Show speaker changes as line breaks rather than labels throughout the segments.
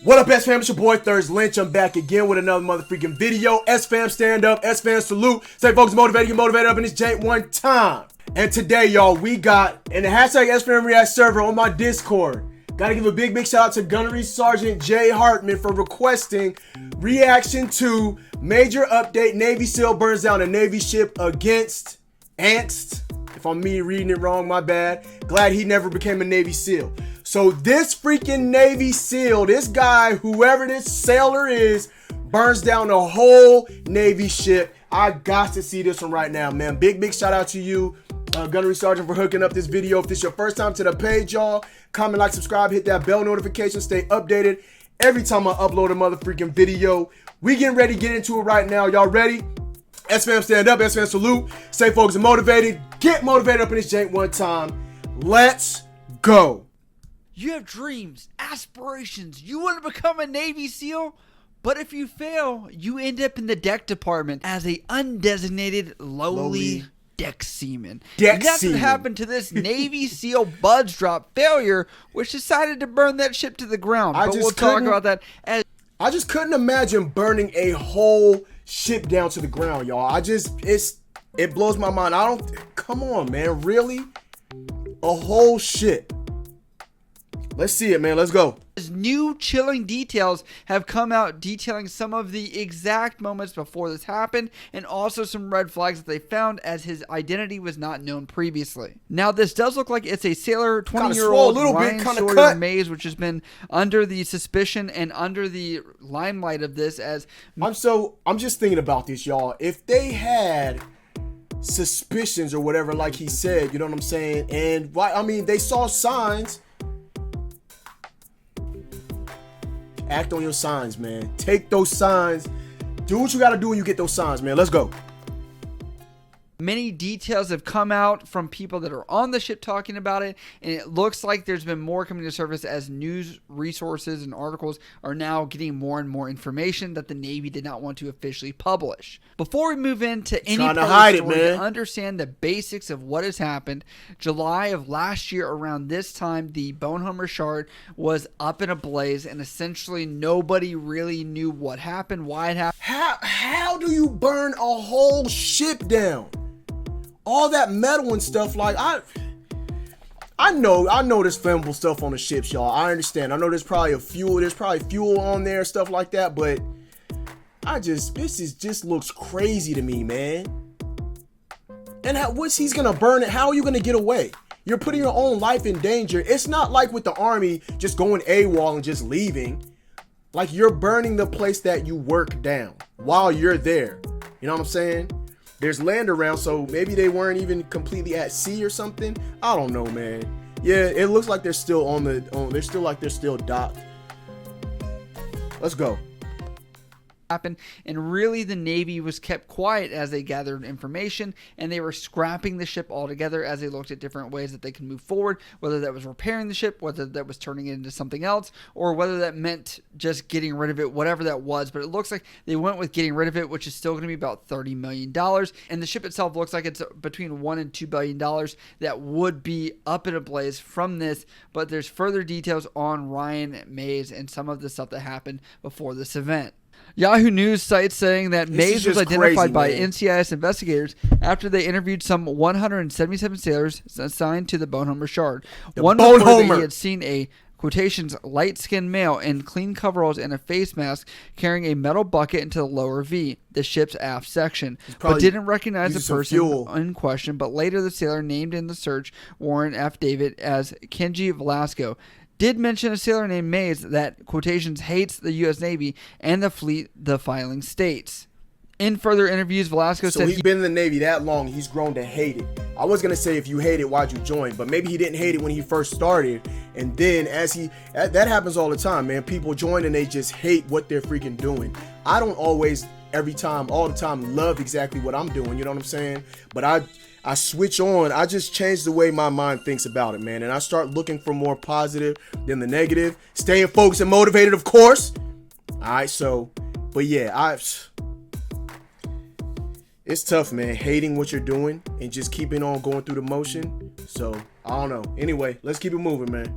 What up, SFAM? It's your boy Lynch. I'm back again with another motherfucking video. SFAM stand up, SFAM salute. Stay focused, motivated, get motivated up in this jank one time. And today, y'all, we got in the hashtag SFAM React server on my Discord. Gotta give a big shout out to Gunnery Sergeant Jay Hartman for requesting reaction to major update. Navy SEAL burns down a Navy ship against angst. If I'm me reading it wrong, my bad. Glad he never became a Navy SEAL. So this freaking Navy SEAL, this guy, whoever this sailor is, burns down a whole Navy ship. I got to see this one right now, man. Big shout out to you, Gunnery Sergeant, for hooking up this video. If this is your first time to the page, y'all, comment, like, subscribe, hit that bell notification, stay updated every time I upload a motherfucking video. We getting ready to get into it right now. Y'all ready? SFAM stand up, SFAM salute. Stay focused and motivated. Get motivated up in this jank one time. Let's go.
You have dreams, aspirations. You want to become a Navy SEAL? But if you fail, you end up in the deck department as a undesignated lowly deck seaman. And that's what happened to this Navy SEAL buds drop failure, which decided to burn that ship to the ground. But we'll talk about that as
I just couldn't imagine burning a whole ship down to the ground, y'all. It blows my mind. Come on, man, really? A whole ship. Let's see it, man. Let's go.
New chilling details have come out detailing some of the exact moments before this happened, and also some red flags that they found, as his identity was not known previously. Now, this does look like it's a sailor, 20-year-old Ryan Sawyer Mays, which has been under the suspicion and under the limelight of this. As
I'm just thinking about this, y'all. If they had suspicions or whatever, like he said, you know what I'm saying, and they saw signs. Act on your signs, man. Take those signs. Do what you got to do when you get those signs, man. Let's go.
Many details have come out from people that are on the ship talking about it, and it looks like there's been more coming to surface as news resources and articles are now getting more and more information that the Navy did not want to officially publish. Before we move into any part of the story, to understand the basics of what has happened, July of last year around this time, the Bonhomme Richard was up in a blaze, and essentially nobody really knew what happened, why it happened.
How do you burn a whole ship down? All that metal and stuff, like I know there's flammable stuff on the ships, y'all. I understand. I know there's probably fuel on there, stuff like that, but this just looks crazy to me, man. And he's gonna burn it? How are you gonna get away? You're putting your own life in danger. It's not like with the Army just going AWOL and just leaving. Like, you're burning the place that you work down while you're there. You know what I'm saying? There's land around, so maybe they weren't even completely at sea or something. I don't know, man. Yeah, it looks like they're still they're still docked. Let's go.
Happened, and really the Navy was kept quiet as they gathered information, and they were scrapping the ship altogether as they looked at different ways that they can move forward, whether that was repairing the ship, whether that was turning it into something else, or whether that meant just getting rid of it, whatever that was. But it looks like they went with getting rid of it, which is still going to be about $30 million, and the ship itself looks like it's between $1 and $2 billion that would be up in a blaze from this. But there's further details on Ryan Mays and some of the stuff that happened before this event. Yahoo News cites saying that Mays was identified by NCIS investigators after they interviewed some 177 sailors assigned to the Bonhomme Richard. One reported that he had seen a quotations light-skinned male in clean coveralls and a face mask carrying a metal bucket into the lower V, the ship's aft section, but didn't recognize the person in question. But later the sailor named in the search warrant affidavit as Kenji Velasco did mention a sailor named Mays that quotations hates the U.S. Navy and the fleet, the filing states. In further interviews, Velasco said
he's been in the Navy that long, he's grown to hate it. I was going to say, if you hate it, why'd you join? But maybe he didn't hate it when he first started. And then that happens all the time, man. People join and they just hate what they're freaking doing. I don't always, all the time, love exactly what I'm doing. You know what I'm saying? But I switch on. I just change the way my mind thinks about it, man. And I start looking for more positive than the negative. Staying focused and motivated, of course. All right, so, but yeah, it's tough, man, hating what you're doing and just keeping on going through the motion. So, I don't know. Anyway, let's keep it moving, man.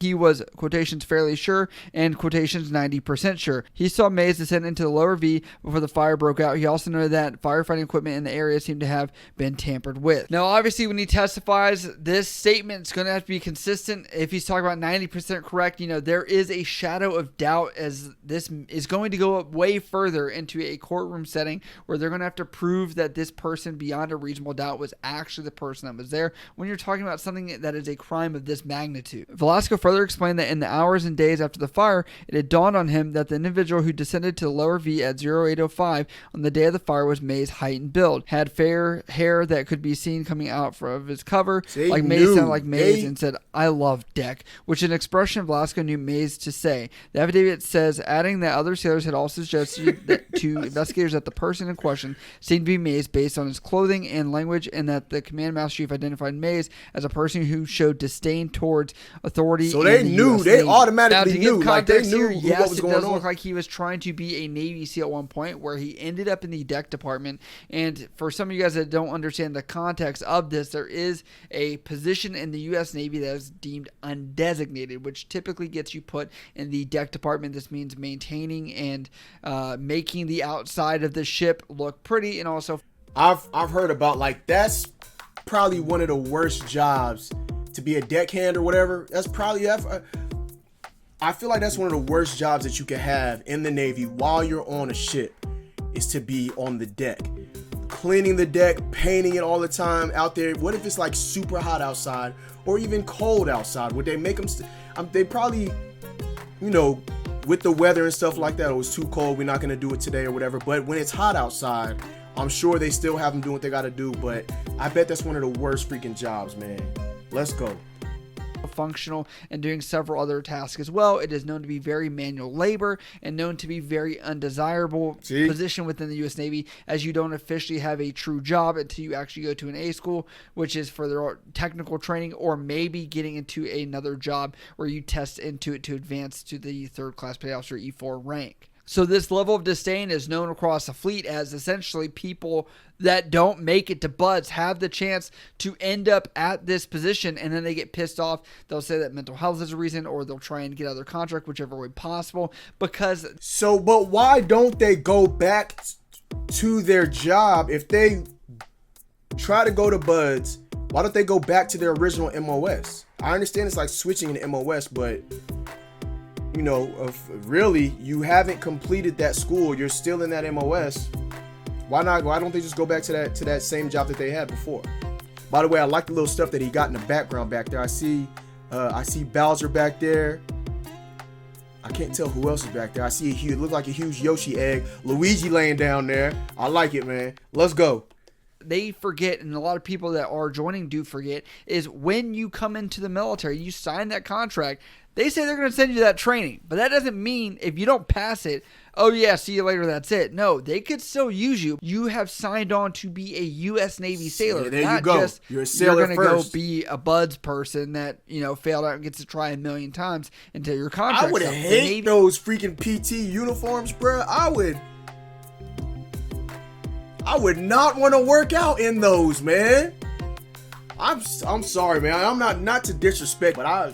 He was, quotations, fairly sure, and quotations, 90% sure. He saw Mays descend into the lower V before the fire broke out. He also noted that firefighting equipment in the area seemed to have been tampered with. Now, obviously, when he testifies, this statement is going to have to be consistent. If he's talking about 90% correct, there is a shadow of doubt, as this is going to go up way further into a courtroom setting where they're going to have to prove that this person, beyond a reasonable doubt, was actually the person that was there when you're talking about something that is a crime of this magnitude. Velasco further explained that in the hours and days after the fire, it had dawned on him that the individual who descended to the lower V at 0805 on the day of the fire was Mays' height and build, had fair hair that could be seen coming out of his cover, like Mays sounded like Mays, and said, "I love deck," which is an expression Velasco knew Mays to say. The affidavit says, adding that other sailors had also suggested to investigators that the person in question seemed to be Mays based on his clothing and language, and that the command master chief identified Mays as a person who showed disdain towards authority.
So they knew, they automatically knew, like they knew what was going on.
It does look like he was trying to be a Navy SEAL at one point, where he ended up in the deck department. And for some of you guys that don't understand the context of this, there is a position in the U.S. Navy that is deemed undesignated, which typically gets you put in the deck department. This means maintaining and making the outside of the ship look pretty, and also
I've heard about, like, that's probably one of the worst jobs, to be a deckhand or whatever. That's probably, I feel like that's one of the worst jobs that you can have in the Navy while you're on a ship, is to be on the deck, cleaning the deck, painting it all the time out there. What if it's like super hot outside or even cold outside? Would they make them they probably, with the weather and stuff like that, it was too cold, we're not going to do it today or whatever. But when it's hot outside, I'm sure they still have them doing what they got to do. But I bet that's one of the worst freaking jobs, man. Let's go.
Functional and doing several other tasks as well. It is known to be very manual labor and known to be very undesirable position within the U.S. Navy, as you don't officially have a true job until you actually go to an A school, which is for their technical training, or maybe getting into another job where you test into it to advance to the 3rd class petty officer E4 rank. So this level of disdain is known across the fleet, as essentially people that don't make it to buds have the chance to end up at this position, and then they get pissed off. They'll say that mental health is a reason, or they'll try and get out of their contract, whichever way possible.
But why don't they go back to their job? If they try to go to buds, why don't they go back to their original MOS? I understand it's like switching an MOS, but really, you haven't completed that school. You're still in that MOS. Why not? Why don't they just go back to that same job that they had before? By the way, I like the little stuff that he got in the background back there. I see Bowser back there. I can't tell who else is back there. I see it look like a huge Yoshi egg. Luigi laying down there. I like it, man. Let's go.
They forget, and a lot of people that are joining do forget, is when you come into the military, you sign that contract, they say they're going to send you that training. But that doesn't mean if you don't pass it, oh yeah, see you later, that's it. No, they could still use you. You have signed on to be a U.S. Navy sailor.
Yeah, there you go. You're a sailor
first. You're going to go be a buds person that, failed out and gets to try a million times until your contract's up.
I would hate those freaking PT uniforms, bro. I would not want to work out in those, man. I'm sorry, man. I'm not to disrespect, but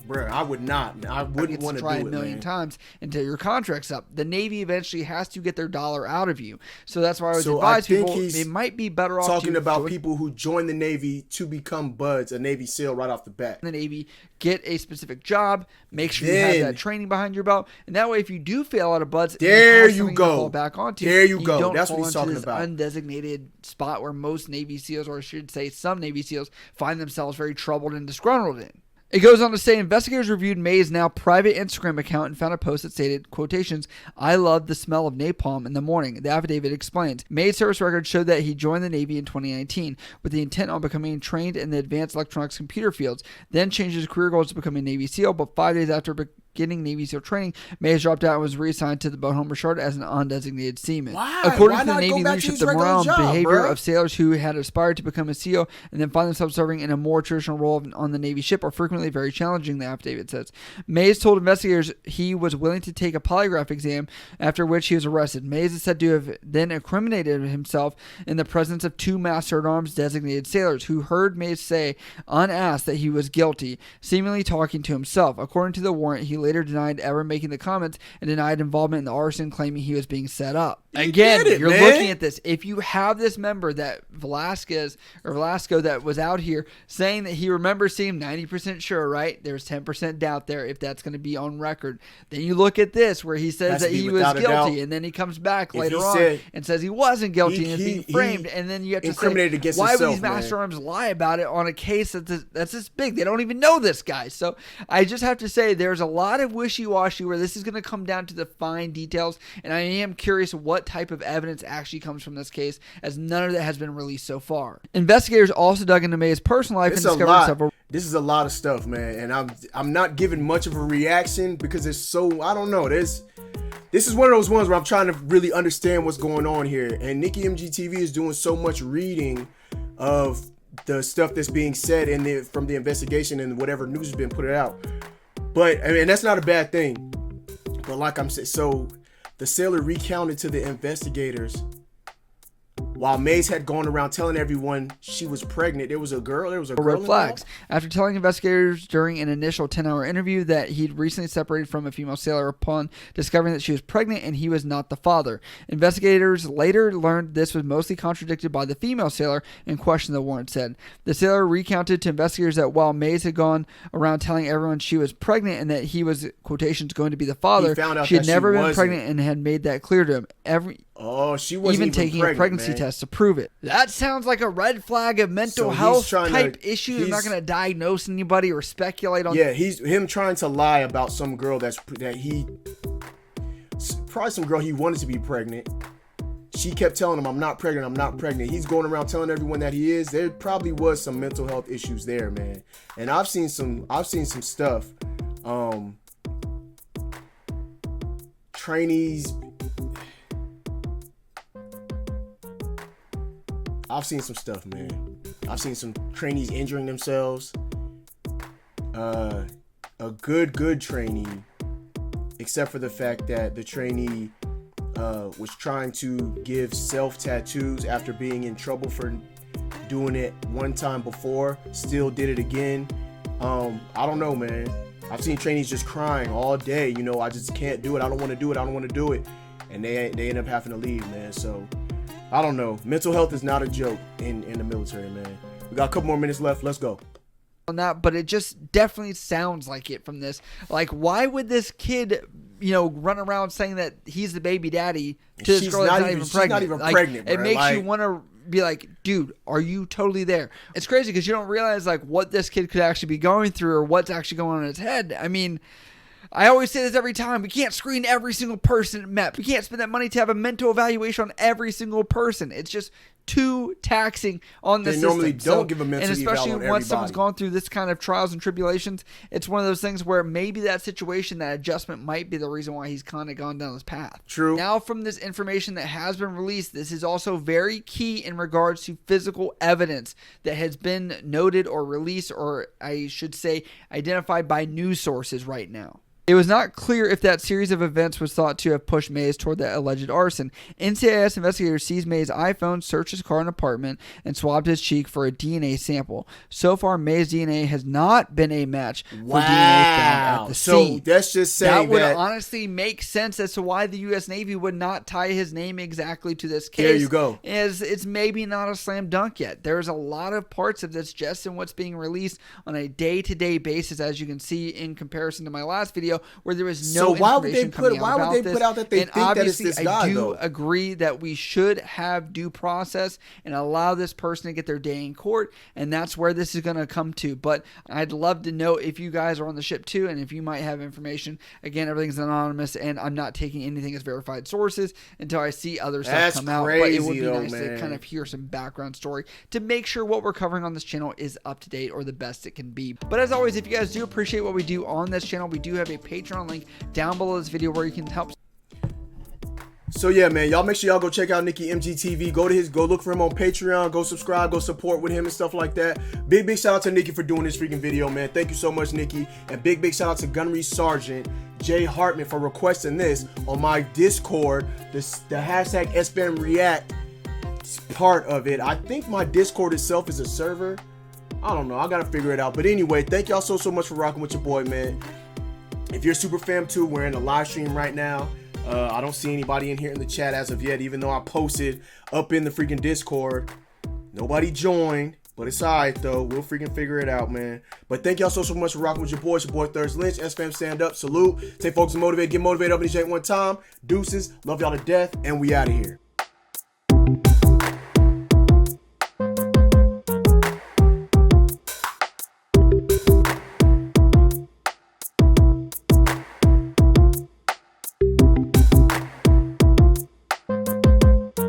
Bro, I would not. I wouldn't want to do it, man.
Try a million times until your contract's up. The Navy eventually has to get their dollar out of you. So that's why I always advise people, they might be better off
talking about people who join the Navy to become buds, a Navy SEAL right off the bat.
The Navy, get a specific job, make sure you have that training behind your belt, and that way if you do fail out of buds,
there you go.
Fall back onto.
There you go.
Don't
That's
fall
what he's talking
this
about.
Undesignated spot where most Navy SEALs, or I should say some Navy SEAls, find themselves very troubled and disgruntled in. It goes on to say, investigators reviewed May's now private Instagram account and found a post that stated, quotations, "I love the smell of napalm in the morning." The affidavit explains, May's service record showed that he joined the Navy in 2019 with the intent on becoming trained in the advanced electronics computer fields, then changed his career goals to become a Navy SEAL, but 5 days after beginning Navy SEAL training, Mays dropped out and was reassigned to the Bonhomme Richard as an undesignated seaman.
Why?
According
Why
to the
not
Navy
go back to
leadership,
his
the
regular
morale and
job,
behavior
bruh?
of sailors who had aspired to become a SEAL and then find themselves serving in a more traditional role on the Navy ship are frequently very challenging, the affidavit says. Mays told investigators he was willing to take a polygraph exam, after which he was arrested. Mays is said to have then incriminated himself in the presence of two Master-at-Arms designated sailors who heard Mays say, unasked, that he was guilty, seemingly talking to himself. According to the warrant, he later denied ever making the comments and denied involvement in the arson, claiming he was being set up. Again, you're looking at this. If you have this member that Velasco that was out here saying that he remembers seeing him 90% sure, right? There's 10% doubt there if that's going to be on record. Then you look at this where he says that he was guilty, and then he comes back later on and says he wasn't guilty and is being framed, and then you have to say, why would these Master Arms lie about it on a case that's this big? They don't even know this guy. So I just have to say there's a lot of wishy-washy where this is going to come down to the fine details, and I am curious what type of evidence actually comes from this case, as none of that has been released so far. Investigators also dug into May's personal life and discovered several.
This is a lot of stuff, man, and I'm not giving much of a reaction because it's so, I don't know. This is one of those ones where I'm trying to really understand what's going on here, and Nicky Mgtv is doing so much reading of the stuff that's being said from the investigation and whatever news has been put out. But I mean, that's not a bad thing. But like I'm saying, so the sailor recounted to the investigators while Mays had gone around telling everyone she was pregnant. There was a girl
red flags. After telling investigators during an initial 10-hour interview that he'd recently separated from a female sailor upon discovering that she was pregnant and he was not the father. Investigators later learned this was mostly contradicted by the female sailor in question, the warrant said. The sailor recounted to investigators that while Mays had gone around telling everyone she was pregnant and that he was, quotations, going to be the father, she had never been pregnant and had made that clear to him.
She wasn't even
taking a pregnancy test to prove it. That sounds like a red flag of mental health type issue. I'm not going to diagnose anybody or speculate on.
Yeah, he's him trying to lie about some girl probably some girl he wanted to be pregnant. She kept telling him, I'm not pregnant, I'm not pregnant. He's going around telling everyone that he is. There probably was some mental health issues there, man. And I've seen some stuff. Trainees. I've seen some stuff, man. I've seen some trainees injuring themselves. A good trainee, except for the fact that the trainee was trying to give self tattoos after being in trouble for doing it one time before, still did it again. I don't know, man. I've seen trainees just crying all day. You know, I just can't do it. I don't want to do it. I don't want to do it. And they end up having to leave, man. So I don't know. Mental health is not a joke in the military, man. We got a couple more minutes left. Let's go.
On that, but it just definitely sounds like it from this. Like, why would this kid, run around saying that he's the baby daddy to this girl that's not even pregnant? She's not even pregnant, it makes you want to be like, dude, are you totally there? It's crazy because you don't realize like what this kid could actually be going through or what's actually going on in his head. I mean, I always say this every time. We can't screen every single person at MEP. We can't spend that money to have a mental evaluation on every single person. It's just too taxing on the system. They normally
don't give a mental evaluation on everybody.
And especially once someone's gone through this kind of trials and tribulations, it's one of those things where maybe that situation, that adjustment might be the reason why he's kind of gone down this path.
True.
Now, from this information that has been released, this is also very key in regards to physical evidence that has been noted or released, or I should say identified by news sources right now. It was not clear if that series of events was thought to have pushed Mays toward the alleged arson. NCIS investigators seized Mays' iPhone, searched his car and apartment, and swabbed his cheek for a DNA sample. So far, Mays' DNA has not been a match for DNA found at the scene.
So that's just saying
that would honestly make sense as to why the U.S. Navy would not tie his name exactly to this case.
There you go.
As it's maybe not a slam dunk yet. There's a lot of parts of this just in what's being released on a day-to-day basis, as you can see in comparison to my last video, where there was no information coming out about this.
Put out that they think that it's this guy,
I do agree that we should have due process and allow this person to get their day in court, and that's where this is going to come to. But I'd love to know if you guys are on the ship too, and if you might have information. Again, everything's anonymous, and I'm not taking anything as verified sources until I see other stuff come out. But it would be nice to kind of hear some background story to make sure what we're covering on this channel is up to date or the best it can be. But as always, if you guys do appreciate what we do on this channel, we do have a Patreon link down below this video where you can help.
So yeah, man, y'all make sure y'all go check out Nicky Mgtv. Go look for him on Patreon. Go subscribe. Go support with him and stuff like that. Big shout out to Nicky for doing this freaking video, man. Thank you so much, Nicky. And big shout out to Gunnery Sergeant Jay Hartman for requesting this on my Discord. The hashtag SFAM React part of it. I think my Discord itself is a server. I don't know. I gotta figure it out. But anyway, thank y'all so much for rocking with your boy, man. If you're super fam too, we're in a live stream right now. I don't see anybody in here in the chat as of yet, even though I posted up in the freaking Discord. Nobody joined, but it's alright though. We'll freaking figure it out, man. But thank y'all so much for rocking with your boy. It's your boy Lynch. SFAM stand up. Salute. Stay focused and motivated. Get motivated up in this ain't one time. Deuces. Love y'all to death. And we out of here.